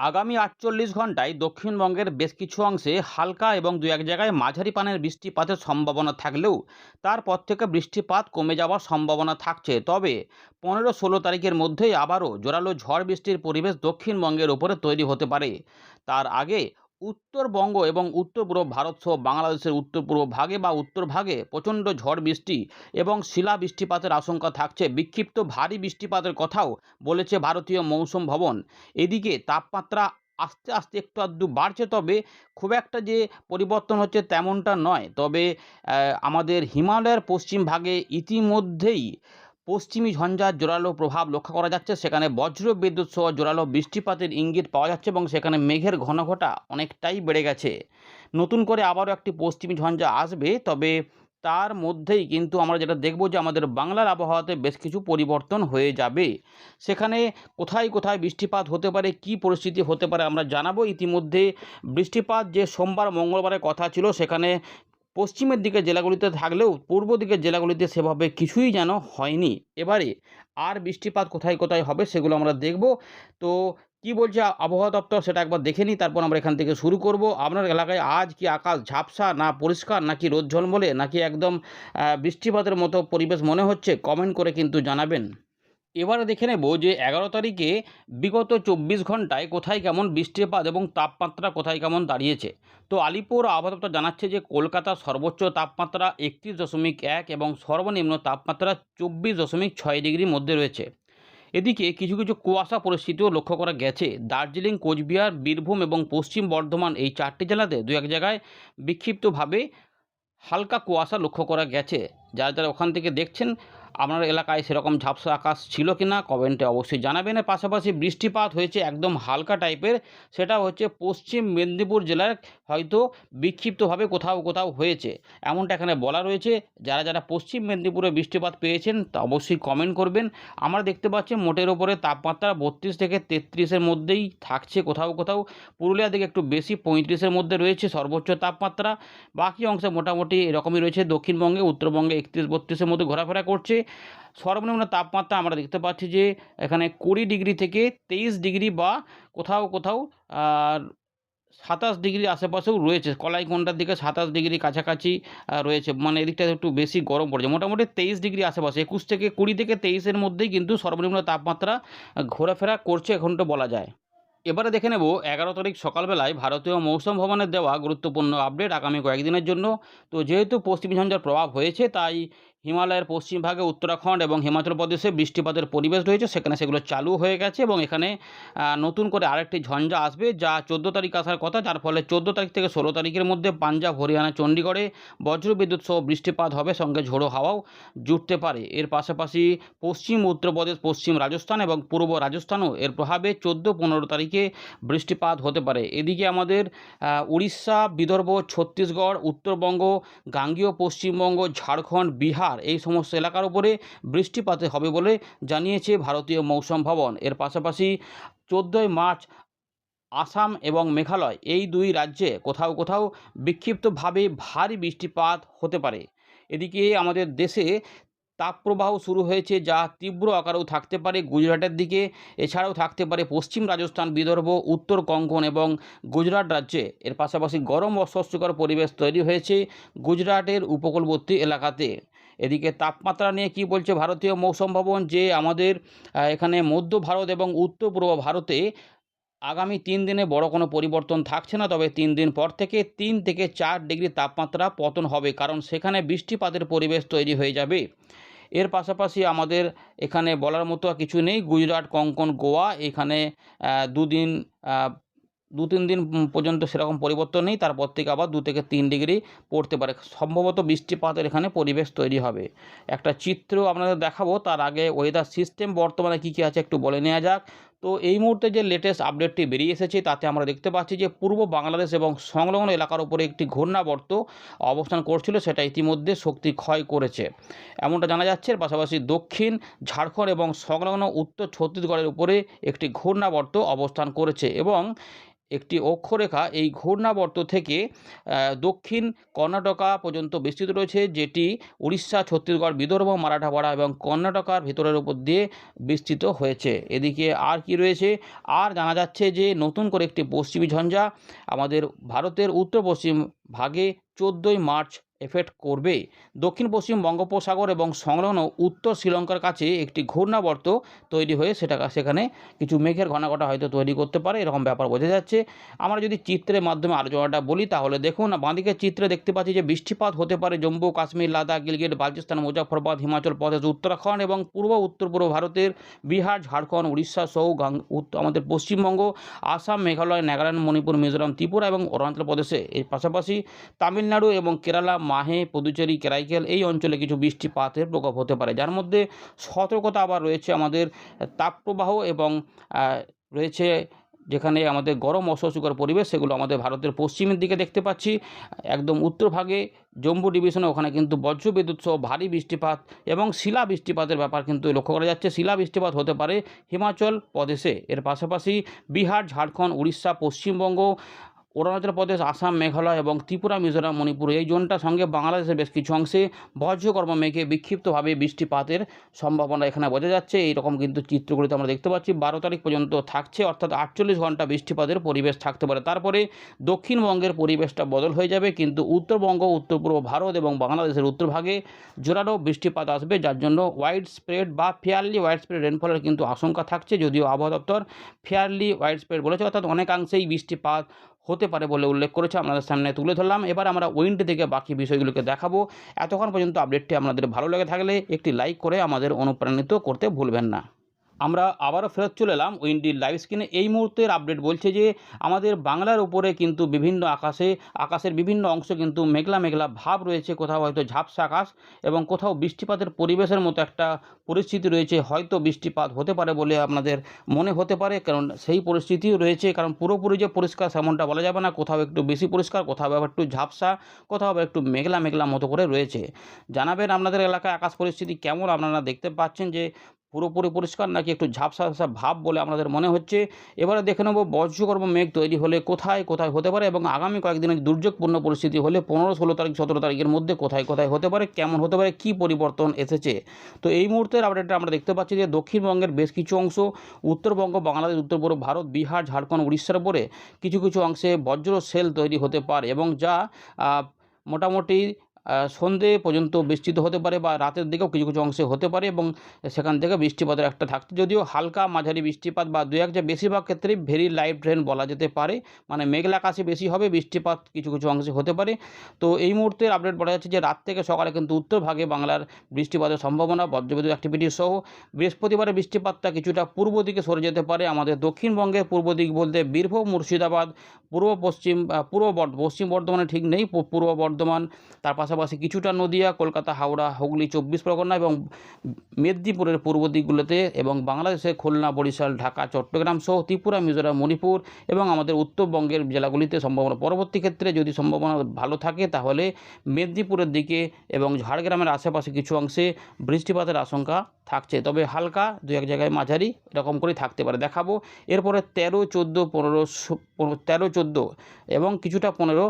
আগামী ৪৮ ঘন্টায় দক্ষিণবঙ্গের বেশ কিছু অংশে হালকা এবং দু এক জায়গায় মাঝারি পানের বৃষ্টিপাতের সম্ভাবনা থাকলেও তারপর থেকে বৃষ্টিপাত কমে যাওয়ার সম্ভাবনা থাকছে। তবে ১৫-১৬ তারিখের মধ্যেই আবারও জোরালো ঝড় বৃষ্টির পরিবেশ দক্ষিণবঙ্গের ওপরে তৈরি হতে পারে। তার আগে উত্তরবঙ্গ এবং উত্তর পূর্ব ভারত সহ বাংলাদেশের উত্তর পূর্ব ভাগে বা উত্তর ভাগে প্রচণ্ড ঝড় বৃষ্টি এবং শিলা বৃষ্টিপাতের আশঙ্কা থাকছে। বিক্ষিপ্ত ভারী বৃষ্টিপাতের কথাও বলেছে ভারতীয় মৌসুম ভবন। এদিকে তাপমাত্রা আস্তে আস্তে একটু আধটু বাড়ছে, তবে খুব একটা যে পরিবর্তন হচ্ছে তেমনটা নয়। তবে আমাদের হিমালয়ের পশ্চিম ভাগে ইতিমধ্যেই পশ্চিমী ঝঞ্ঝার জোরালো প্রভাব লক্ষ্য করা যাচ্ছে। সেখানে বজ্র বিদ্যুৎ সহ জোরালো বৃষ্টিপাতের ইঙ্গিত পাওয়া যাচ্ছে এবং সেখানে মেঘের ঘনঘটা অনেকটাই বেড়ে গেছে। নতুন করে আবারও একটি পশ্চিমী ঝঞ্ঝা আসবে, তবে তার মধ্যেই কিন্তু আমরা যেটা দেখব যে আমাদের বাংলার আবহাওয়াতে বেশ কিছু পরিবর্তন হয়ে যাবে। সেখানে কোথায় কোথায় বৃষ্টিপাত হতে পারে, কী পরিস্থিতি হতে পারে আমরা জানাবো। ইতিমধ্যে বৃষ্টিপাত যে সোমবার মঙ্গলবারের কথা ছিল, সেখানে পশ্চিমের দিকের জেলাগুলিতে থাকলেও পূর্ব দিকের জেলাগুলিতে সেভাবে কিছুই যেন হয়নি। এবারে আর বৃষ্টিপাত কোথায় কোথায় হবে সেগুলো আমরা দেখব। তো কি বলছে আবহাওয়া দপ্তর সেটা একবার দেখে নিই, তারপর আমরা এখান থেকে শুরু করব। আপনার এলাকায় আজ কি আকাশ ঝাপসা, না পরিষ্কার, নাকি রোদ ঝলমলে, নাকি একদম বৃষ্টিপাতের মতো পরিবেশ মনে হচ্ছে? কমেন্ট করে কিন্তু জানাবেন। এবারে দেখে নেব যে ১১ তারিখে বিগত ২৪ ঘন্টায় কোথায় কেমন বৃষ্টিপাত এবং তাপমাত্রা কোথায় কেমন দাঁড়িয়েছে। তো আলিপুর আবহাওয়া দপ্তর জানাচ্ছে যে কলকাতার সর্বোচ্চ তাপমাত্রা ৩১.১ এবং সর্বনিম্ন তাপমাত্রা ২৪.৬ ডিগ্রির মধ্যে রয়েছে। এদিকে কিছু কিছু কুয়াশা পরিস্থিতিও লক্ষ্য করা গেছে। দার্জিলিং, কোচবিহার, বীরভূম এবং পশ্চিম বর্ধমান এই ৪টি জেলাতে দু এক জায়গায় বিক্ষিপ্তভাবে হালকা কুয়াশা লক্ষ্য করা গেছে। যারা যারা ওখান থেকে দেখছেন, আপনার এলাকায় সেরকম ঝাপসা আকাশ ছিল কি না কমেন্টে অবশ্যই জানাবেন। এর পাশাপাশি বৃষ্টিপাত হয়েছে একদম হালকা টাইপের, সেটা হচ্ছে পশ্চিম মেদিনীপুর জেলার হয়তো বিক্ষিপ্তভাবে কোথাও কোথাও হয়েছে, এমনটা এখানে বলা রয়েছে। যারা যারা পশ্চিম মেদিনীপুরে বৃষ্টিপাত পেয়েছেন তা অবশ্যই কমেন্ট করবেন। আমরা দেখতে পাচ্ছি মোটের ওপরে তাপমাত্রা ৩২ থেকে ৩৩-এর মধ্যেই থাকছে। কোথাও কোথাও পুরুলিয়ার দিকে একটু বেশি, ৩৫-এর মধ্যে রয়েছে সর্বোচ্চ তাপমাত্রা। বাকি অংশে মোটামুটি এরকমই রয়েছে। দক্ষিণবঙ্গে, উত্তরবঙ্গে ৩১-৩২-এর মধ্যে ঘোরাফেরা করছে। সর্বনিম্ন তাপমাত্রা আমরা দেখতে পাচ্ছি যে এখানে ২০ ডিগ্রি থেকে ২৩ ডিগ্রি বা কোথাও কোথাও ২৭ ডিগ্রি আশেপাশেও রয়েছে। কলাইকুণ্ডার দিকে ২৭ ডিগ্রি কাছাকাছি রয়েছে, মানে এদিকটা একটু বেশি গরম পড়েছে। মোটামুটি ২৩ ডিগ্রি আশেপাশে, ২১ থেকে ২০ থেকে ২৩-এর মধ্যেই কিন্তু সর্বনিম্ন তাপমাত্রা ঘোরাফেরা করছে এখনটা বলা যায়। এবারে দেখে নেব ১১ তারিখ সকালবেলায় ভারতীয় মৌসুম ভবনের দেওয়া গুরুত্বপূর্ণ আপডেট আগামী কয়েকদিনের জন্য। তো যেহেতু পশ্চিমী ঝঞ্ঝার প্রভাব হয়েছে, তাই হিমালয়ের পশ্চিমভাগে উত্তরাখণ্ড এবং হিমাচল প্রদেশে বৃষ্টিপাতের পরিবেশ রয়েছে, সেখানে সেগুলো চালু হয়ে গেছে এবং এখানে নতুন করে আরেকটি ঝঞ্ঝা আসবে, যা ১৪ তারিখ আসার কথা, যার ফলে ১৪ তারিখ থেকে ১৬ তারিখের মধ্যে পাঞ্জাব, হরিয়ানা, চণ্ডীগড়ে বজ্রবিদ্যুৎ সহ বৃষ্টিপাত হবে, সঙ্গে ঝোড়ো হাওয়াও জুটতে পারে। এর পাশাপাশি পশ্চিম উত্তরপ্রদেশ, পশ্চিম রাজস্থান এবং পূর্ব রাজস্থানও এর প্রভাবে ১৪-১৫ তারিখে বৃষ্টিপাত হতে পারে। এদিকে আমাদের উড়িষ্যা, বিদর্ভ, ছত্তিশগড়, উত্তরবঙ্গ, গাঙ্গেয় পশ্চিমবঙ্গ, ঝাড়খণ্ড, বিহার এই সমস্ত এলাকার উপরে বৃষ্টিপাত হবে বলে জানিয়েছে ভারতীয় মৌসুম ভবন। এর পাশাপাশি ১৪ই মার্চ আসাম এবং মেঘালয় এই দুই রাজ্যে কোথাও কোথাও বিক্ষিপ্তভাবে ভারী বৃষ্টিপাত হতে পারে। এদিকে আমাদের দেশে তাপপ্রবাহ শুরু হয়েছে, যা তীব্র আকারেও থাকতে পারে গুজরাটের দিকে, এছাড়াও থাকতে পারে পশ্চিম রাজস্থান, বিদর্ভ, উত্তর কোঙ্কণ এবং গুজরাট রাজ্যে। এর পাশাপাশি গরম অস্বস্তিকর পরিবেশ তৈরি হয়েছে গুজরাটের উপকূলবর্তী এলাকাতে। এদিকে তাপমাত্রা নিয়ে কি বলছে ভারতীয় মৌসুম ভবন, যে আমাদের এখানে মধ্য ভারত এবং উত্তর পূর্ব ভারতে আগামী ৩ দিনে বড় কোনো পরিবর্তন থাকছে না, তবে ৩ দিন পর থেকে ৩ থেকে ৪ ডিগ্রি তাপমাত্রা পতন হবে, কারণ সেখানে বৃষ্টিপাতের পরিবেশ তৈরি হয়ে যাবে। এর পাশাপাশি আমাদের এখানে বলার মতো কিছু নেই। গুজরাট, কোঙ্কণ, গোয়া এখানে দুদিন ২-৩ দিন পর্যন্ত সেরকম পরিবর্তন নেই, তারপর থেকে আবার ২ থেকে ৩ ডিগ্রি পড়তে পারে। সম্ভবত বৃষ্টিপাতের এখানে পরিবেশ তৈরি হবে। একটা চিত্র আপনাদের দেখাবো, তার আগে ওয়েদার সিস্টেম বর্তমানে কী কী আছে একটু বলে নেওয়া যাক। তো এই মুহূর্তে যে লেটেস্ট আপডেটটি বেরিয়ে এসেছে, তাতে আমরা দেখতে পাচ্ছি যে পূর্ব বাংলাদেশ এবং সংলগ্ন এলাকার উপরে একটি ঘূর্ণাবর্ত অবস্থান করছিল, সেটা ইতিমধ্যে শক্তি ক্ষয় করেছে এমনটা জানা যাচ্ছে। এর পাশাপাশি দক্ষিণ ঝাড়খণ্ড এবং সংলগ্ন উত্তর ছত্তিশগড়ের উপরে একটি ঘূর্ণাবর্ত অবস্থান করেছে এবং একটি অক্ষরেখা এই ঘূর্ণাবর্ত থেকে দক্ষিণ কর্ণাটকা পর্যন্ত বিস্তৃত রয়েছে, যেটি উড়িষ্যা, ছত্তিশগড়, বিদর্ভ, মারাঠাওয়াড়া এবং কর্ণাটকার ভিতরের উপর দিয়ে বিস্তৃত হয়েছে। এদিকে আর কি রয়েছে, আর জানা যাচ্ছে যে নতুন করে একটি পশ্চিমী ঝঞ্ঝা আমাদের ভারতের উত্তর পশ্চিম ভাগে 14ই মার্চ এফেক্ট করবে। দক্ষিণ পশ্চিম বঙ্গোপসাগর এবং সংলগ্ন উত্তর শ্রীলঙ্কার কাছে একটি ঘূর্ণাবর্ত তৈরি হয়ে সেখানে কিছু মেঘের ঘনাঘটা হয়তো তৈরি করতে পারে, এরকম ব্যাপার বোঝা যাচ্ছে। আমরা যদি চিত্রের মাধ্যমে আলোচনাটা বলি তাহলে দেখুন, বাঁদিকের চিত্রে দেখতে পাচ্ছি যে বৃষ্টিপাত হতে পারে জম্মু কাশ্মীর, লাদাখ, গিলগিট, বালচিস্তান, মুজাফরবাদ, হিমাচল প্রদেশ, উত্তরাখণ্ড এবং উত্তর পূর্ব ভারতের বিহার, ঝাড়খণ্ড, উড়িষ্যা সহ আমাদের পশ্চিমবঙ্গ, আসাম, মেঘালয়, নাগাল্যান্ড, মণিপুর, মিজোরাম, ত্রিপুরা এবং অরুণাচল প্রদেশে, এর পাশাপাশি তামিলনাড়ু এবং কেরালা, মাহে, পুদুচেরি, কারাইকেল এই অঞ্চলে কিছু বৃষ্টিপাতের প্রকোপ হতে পারে, যার মধ্যে সতর্কতা আবার রয়েছে আমাদের তাপপ্রবাহ এবং রয়েছে যেখানে আমাদের গরম অস্বস্তিকর পরিবেশ, সেগুলো আমাদের ভারতের পশ্চিমের দিকে দেখতে পাচ্ছি। একদম উত্তরভাগে জম্মু ডিভিশনে ওখানে কিন্তু বজ্রবিদ্যুৎ সহ ভারী বৃষ্টিপাত এবং শিলা বৃষ্টিপাতের ব্যাপার কিন্তু লক্ষ্য করা যাচ্ছে। শিলা বৃষ্টিপাত হতে পারে হিমাচল প্রদেশে, এর পাশাপাশি বিহার, ঝাড়খণ্ড, উড়িষ্যা, পশ্চিমবঙ্গ, অরুণাচল প্রদেশ, আসাম, মেঘালয় এবং ত্রিপুরা, মিজোরাম, মণিপুর এই জোনটার সঙ্গে বাংলাদেশের বেশ কিছু অংশে বজ্রকর্ম মেঘে বিক্ষিপ্তভাবে বৃষ্টিপাতের সম্ভাবনা এখানে বোঝা যাচ্ছে। এইরকম কিন্তু চিত্রগুলিতে আমরা দেখতে পাচ্ছি 12 তারিখ পর্যন্ত থাকছে, অর্থাৎ 48 ঘন্টা বৃষ্টিপাতের পরিবেশ থাকতে পারে। তারপরে দক্ষিণবঙ্গের পরিবেশটা বদল হয়ে যাবে, কিন্তু উত্তরবঙ্গ, উত্তর পূর্ব ভারত এবং বাংলাদেশের উত্তরভাগে জোরালো বৃষ্টিপাত আসবে, যার জন্য ওয়াইড স্প্রেড বা ফেয়ারলি ওয়াইড স্প্রেড রেনফলের কিন্তু আশঙ্কা থাকছে, যদিও আবহাওয়া দপ্তর ফেয়ারলি ওয়াইড স্প্রেড বলেছে, অর্থাৎ অনেকাংশেই বৃষ্টিপাত হতে পারে বলে উল্লেখ করেছে। আপনাদের সামনে তুলে ধরলাম। এবার আমরা উইন্ড থেকে বাকি বিষয়গুলোকে দেখাবো। এতক্ষণ পর্যন্ত আপডেটটি আপনাদের ভালো লেগে থাকলে একটি লাইক করে আমাদের অনুপ্রাণিত করতে ভুলবেন না। আমরা আবারও ফেরত চলে এলাম উইন্ডির লাইভ স্ক্রিনে। এই মুহূর্তের আপডেট বলছে যে আমাদের বাংলার উপরে কিন্তু বিভিন্ন আকাশের বিভিন্ন অংশ কিন্তু মেঘলা মেঘলা ভাব রয়েছে, কোথাও হয়তো ঝাপসা আকাশ এবং কোথাও বৃষ্টিপাতের পরিবেশের মতো একটা পরিস্থিতি রয়েছে, হয়তো বৃষ্টিপাত হতে পারে বলে আপনাদের মনে হতে পারে, কারণ সেই পরিস্থিতিও রয়েছে। কারণ পুরোপুরি যে পরিষ্কার সেমনটা বলা যাবে না, কোথাও একটু বেশি পরিষ্কার, কোথাও আবার একটু ঝাপসা, কোথাও আবার একটু মেঘলা মেঘলা মতো করে রয়েছে। জানাবেন আপনাদের এলাকায় আকাশ পরিস্থিতি কেমন, আপনারা দেখতে পাচ্ছেন যে পুরোপুরি পরিষ্কার নাকি একটু ঝাপসা ঝাপসা ভাব বলে আপনাদের মনে হচ্ছে। এবারে দেখে নেব বজ্রকর্ম মেঘ তৈরি হলে কোথায় কোথায় হতে পারে এবং আগামী কয়েকদিনের দুর্যোগপূর্ণ পরিস্থিতি হলে 15, 16 তারিখ, 17 তারিখের মধ্যে কোথায় কোথায় হতে পারে, কেমন হতে পারে, কী পরিবর্তন এসেছে। তো এই মুহূর্তের আপডেটটা আমরা দেখতে পাচ্ছি যে দক্ষিণবঙ্গের বেশ কিছু অংশ, উত্তরবঙ্গ, বাংলাদেশ, উত্তর পূর্ব ভারত, বিহার, ঝাড়খণ্ড, উড়িষ্যার উপরে কিছু কিছু অংশে বজ্র সেল তৈরি হতে পারে এবং যা মোটামুটি সন্ধে পর্যন্ত বিস্তৃত হতে পারে বা রাতের দিকেও কিছু কিছু অংশে হতে পারে এবং সেখান থেকে বৃষ্টিপাতের একটা থাকছে, যদিও হালকা মাঝারি বৃষ্টিপাত বা দু এক যে বেশিরভাগ ক্ষেত্রেই ভেরি লাইট রেন বলা যেতে পারে, মানে মেঘলা আকাশে বেশি হবে, বৃষ্টিপাত কিছু কিছু অংশে হতে পারে। তো এই মুহূর্তের আপডেট বলা যাচ্ছে যে রাত থেকে সকালে কিন্তু উত্তরভাগে বাংলার বৃষ্টিপাতের সম্ভাবনা, বজ্রবিদ্যুৎ অ্যাক্টিভিটি সহ বৃহস্পতিবারে বৃষ্টিপাতটা কিছুটা পূর্ব দিকে সরে যেতে পারে। আমাদের দক্ষিণবঙ্গের পূর্ব দিক বলতে বীরভূম, মুর্শিদাবাদ, পশ্চিম বর্ধমানে ঠিক নেই, পূর্ব বর্ধমান, তার পাশাপাশি কিছুটা নদিয়া, কলকাতা, হাওড়া, হুগলি, 24 পরগনা এবং মেদিনীপুরের পূর্ব দিকগুলোতে এবং বাংলাদেশের খুলনা, বরিশাল, ঢাকা, চট্টগ্রাম সহ ত্রিপুরা, মিজোরাম, মণিপুর এবং আমাদের উত্তরবঙ্গের জেলাগুলিতে সম্ভাবনা। পরবর্তী ক্ষেত্রে যদি সম্ভাবনা ভালো থাকে তাহলে মেদিনীপুরের দিকে এবং ঝাড়গ্রামের আশেপাশে কিছু অংশে বৃষ্টিপাতের আশঙ্কা থাকছে, তবে হালকা দু এক জায়গায় মাঝারি এরকম করে থাকতে পারে। দেখাবো এরপরে 13, 14, 13, 14 এবং কিছুটা 15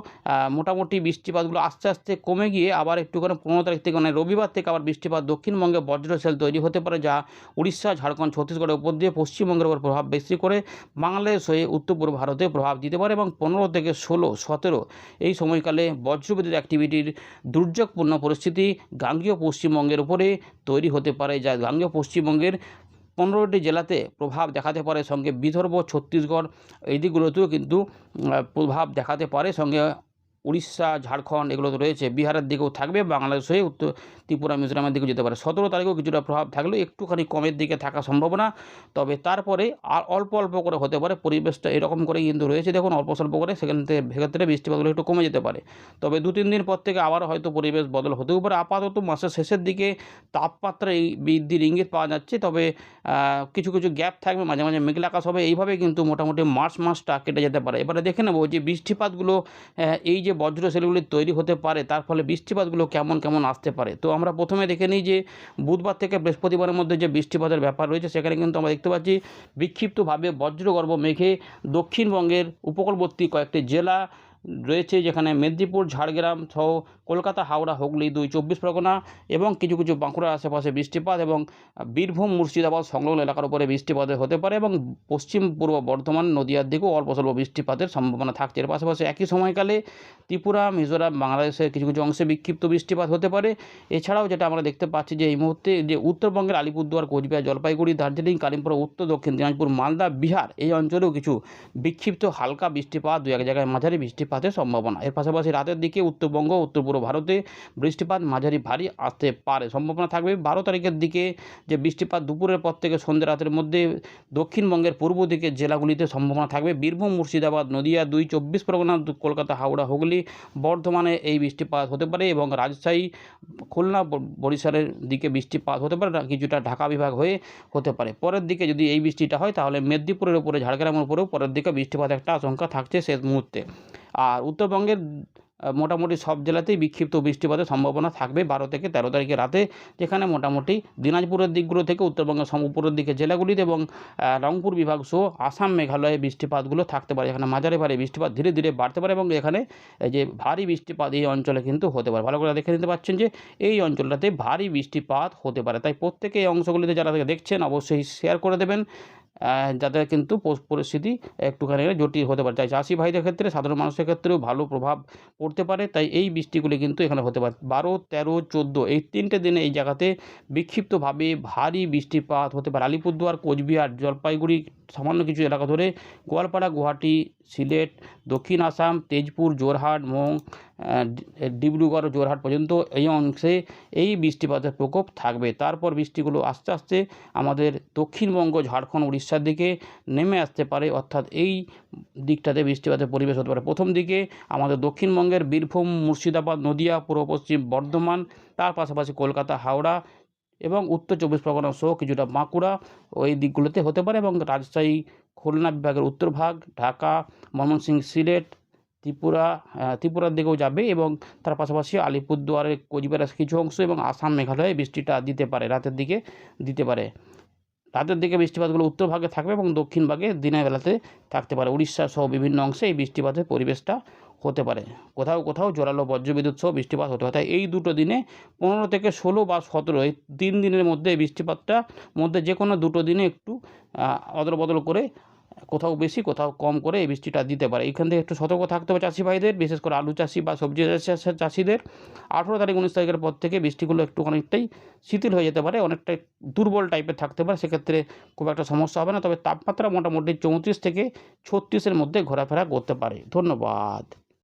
মোটামুটি বৃষ্টিপাতগুলো আস্তে আস্তে কমে গিয়ে আবার একটুখানি 15 তারিখ থেকে, মানে রবিবার থেকে আবার বৃষ্টিপাত দক্ষিণবঙ্গে বজ্রসেল তৈরি হতে পারে, যা উড়িষ্যা, ঝাড়খণ্ড, ছত্তিশগড়ের উপর দিয়ে পশ্চিমবঙ্গের উপর প্রভাব বেশি করে বাংলাদেশ হয়ে উত্তর পূর্ব ভারতে প্রভাব দিতে পারে এবং 15 থেকে 16, 17 এই সময়কালে বজ্রবিদ্যুৎ অ্যাক্টিভিটির দুর্যোগপূর্ণ পরিস্থিতি গাঙ্গেয় পশ্চিমবঙ্গের উপরে তৈরি হতে পারে, যা গাঙ্গেয় পশ্চিমবঙ্গের 15টি জেলাতে প্রভাব দেখাতে পারে, সঙ্গে বিদর্ভ, ছত্তিশগড় এই দিকগুলোতেও কিন্তু প্রভাব দেখাতে পারে, সঙ্গে উড়িষ্যা, ঝাড়খণ্ড এগুলো তো রয়েছে, বিহারের দিকেও থাকবে, বাংলাদেশ হয়ে উত্তর ত্রিপুরা, মিজোরামের দিকেও যেতে পারে। 17 তারিখেও কিছুটা প্রভাব থাকলেও একটুখানি কমের দিকে থাকা সম্ভাবনা, তবে তারপরে আর অল্প অল্প করে হতে পারে। পরিবেশটা এরকম করেই কিন্তু রয়েছে, দেখুন অল্প স্বল্প করে, সেক্ষেত্রে বৃষ্টিপাতগুলো একটু কমে যেতে পারে, তবে 2-3 দিন পর থেকে আবার হয়তো পরিবেশ বদল হতেও পারে। আপাতত মাসের শেষের দিকে তাপমাত্রা এই বৃদ্ধির ইঙ্গিত পাওয়া যাচ্ছে, তবে কিছু কিছু গ্যাপ থাকবে, মাঝে মাঝে মেঘলা আকাশ হবে, এইভাবে কিন্তু মোটামুটি মার্চ মাসটা কেটে যেতে পারে। এবারে দেখে নেব যে বৃষ্টিপাতগুলো এই যে যে বজ্র সেলগুলি তৈরি হতে পারে তার ফলে বৃষ্টিপাতগুলো কেমন কেমন আসতে পারে। তো আমরা প্রথমে দেখে নিই যে বুধবার থেকে বৃহস্পতিবারের মধ্যে যে বৃষ্টিপাতের ব্যাপার রয়েছে সেখানে কিন্তু আমরা দেখতে পাচ্ছি বিক্ষিপ্তভাবে বজ্রগর্ভ মেঘে দক্ষিণবঙ্গের উপকূলবর্তী কয়েকটি জেলা রয়েছে, যেখানে মেদিনীপুর, ঝাড়গ্রাম সহ কলকাতা, হাওড়া, হুগলি, 24 পরগনা এবং কিছু কিছু বাঁকুড়ার আশেপাশে বৃষ্টিপাত এবং বীরভূম, মুর্শিদাবাদ সংলগ্ন এলাকার উপরে বৃষ্টিপাত হতে পারে এবং পশ্চিম পূর্ব বর্ধমান, নদিয়ার দিকেও অল্প স্বল্প বৃষ্টিপাতের সম্ভাবনা থাকছে। এর পাশাপাশি একই সময়কালে ত্রিপুরা, মিজোরাম, বাংলাদেশের কিছু কিছু অংশে বিক্ষিপ্ত বৃষ্টিপাত হতে পারে। এছাড়াও যেটা আমরা দেখতে পাচ্ছি যে এই মুহূর্তে যে উত্তরবঙ্গের আলিপুরদুয়ার, কোচবিহার, জলপাইগুড়ি, দার্জিলিং, কালিম্পং, উত্তর দক্ষিণ দিনাজপুর, মালদা, বিহার এই অঞ্চলেও কিছু বিক্ষিপ্ত হালকা বৃষ্টিপাত, দু এক জায়গায় মাঝারি বৃষ্টিপাতের সম্ভাবনা। এর পাশাপাশি রাতের দিকে উত্তরবঙ্গ, উত্তর পূর্ব ভারতে বৃষ্টিপাত মাঝারি ভারী আসতে পারে, সম্ভাবনা থাকবে। 12 তারিখের দিকে যে বৃষ্টিপাত দুপুরের পর থেকে সন্ধ্যে রাতের মধ্যে দক্ষিণবঙ্গের পূর্ব দিকের জেলাগুলিতে সম্ভাবনা থাকবে। বীরভূম, মুর্শিদাবাদ, নদিয়া, 24 পরগনা, কলকাতা, হাওড়া, হুগলি, বর্ধমানে এই বৃষ্টিপাত হতে পারে এবং রাজশাহী, খুলনা, বরিশালের দিকে বৃষ্টিপাত হতে পারে, কিছুটা ঢাকা বিভাগ হয়ে হতে পারে। পরের দিকে যদি এই বৃষ্টিটা হয় তাহলে মেদিনীপুরের উপরে, ঝাড়গ্রামের উপরেও পরের দিকে বৃষ্টিপাত একটা আশঙ্কা থাকছে শেষ মুহূর্তে। আর উত্তরবঙ্গের মোটামুটি সব জেলাতেই বিক্ষিপ্ত বৃষ্টিপাতের সম্ভাবনা থাকবে 12 থেকে 13 তারিখে রাতে, যেখানে মোটামুটি দিনাজপুরের দিকগুলো থেকে উত্তরবঙ্গের উপরের দিকে জেলাগুলিতে এবং রংপুর বিভাগ সহ আসাম, মেঘালয়ে বৃষ্টিপাতগুলো থাকতে পারে। এখানে মাঝারি ভারী বৃষ্টিপাত ধীরে ধীরে বাড়তে পারে এবং এখানে এই যে ভারী বৃষ্টিপাত এই অঞ্চলে কিন্তু হতে পারে। ভালো করে দেখে নিতে পাচ্ছেন যে এই অঞ্চলটাতে ভারী বৃষ্টিপাত হতে পারে। তাই প্রত্যেকে এই অংশগুলিতে যারা দেখছেন অবশ্যই শেয়ার করে দেবেন, যাতে কিন্তু পরিস্থিতি একটুখানি জটিল হতে পারে। তাই চাষি ভাইদের ক্ষেত্রে, সাধারণ মানুষের ক্ষেত্রেও ভালো প্রভাব পড়তে পারে। তাই এই বৃষ্টিগুলি কিন্তু এখানে হতে পারে 12, 13, 14 এই 3টে দিনে এই জায়গাতে বিক্ষিপ্তভাবে ভারী বৃষ্টিপাত হতে পারে। আলিপুরদুয়ার, কোচবিহার, জলপাইগুড়ি, সামান্য কিছু এলাকা ধরে গোয়ালপাড়া, গুয়াহাটি, সিলেট, দক্ষিণ আসাম, তেজপুর, যোরহাট, মং, ডিব্রুগড়, যোরহাট পর্যন্ত এই অংশে এই বৃষ্টিপাতের প্রকোপ থাকবে। তারপর বৃষ্টিগুলো আস্তে আস্তে আমাদের দক্ষিণবঙ্গ, ঝাড়খণ্ড, উড়িষ্যার দিকে নেমে আসতে পারে, অর্থাৎ এই দিকটাতে বৃষ্টিপাতের পরিবেশ হতে পারে। প্রথম দিকে আমাদের দক্ষিণবঙ্গের বীরভূম, মুর্শিদাবাদ, নদিয়া, পূর্ব পশ্চিম বর্ধমান, তার পাশাপাশি কলকাতা, হাওড়া এবং উত্তর 24 পরগনা সহ কিছুটা বাঁকুড়া ওই দিকগুলোতে হতে পারে এবং রাজশাহী, খুলনা বিভাগের উত্তরভাগ, ঢাকা, ময়মনসিংহ, সিলেট, ত্রিপুরার দিকেও যাবে এবং তার পাশাপাশি আলিপুরদুয়ারের, কোচবিহারের কিছু অংশ এবং আসাম, মেঘালয়ে বৃষ্টিটা দিতে পারে, রাতের দিকে দিতে পারে। রাতের দিকে বৃষ্টিপাতগুলো উত্তর ভাগে থাকবে এবং দক্ষিণ ভাগে দিনের বেলাতে থাকতে পারে। উড়িষ্যা সহ বিভিন্ন অংশে এই বৃষ্টিপাতের পরিবেশটা হতে পারে। কোথাও কোথাও জোরালো বজ্রবিদ্যুৎ সহ বৃষ্টিপাত হতে পারে। তাই এই দুটো দিনে 15 থেকে 16 বা 17 এই 3 দিনের মধ্যে এই বৃষ্টিপাতটা মধ্যে যে কোনো দুটো দিনে একটু অদল বদল করে কোথাও বেশি কোথাও কম করে এই বৃষ্টিটা দিতে পারে। এইখান থেকে একটু সতর্ক থাকতে হবে চাষি ভাইদের, বিশেষ করে আলু চাষি বা সবজি চাষিদের। 18 তারিখ 19 তারিখের পর থেকে বৃষ্টিগুলো একটু অনেকটাই শিথিল হয়ে যেতে পারে, অনেকটাই দুর্বল টাইপের থাকতে পারে, সেক্ষেত্রে খুব একটা সমস্যা হবে না। তবে তাপমাত্রা মোটামুটি 34 থেকে 36-এর মধ্যে ঘোরাফেরা করতে পারে। ধন্যবাদ।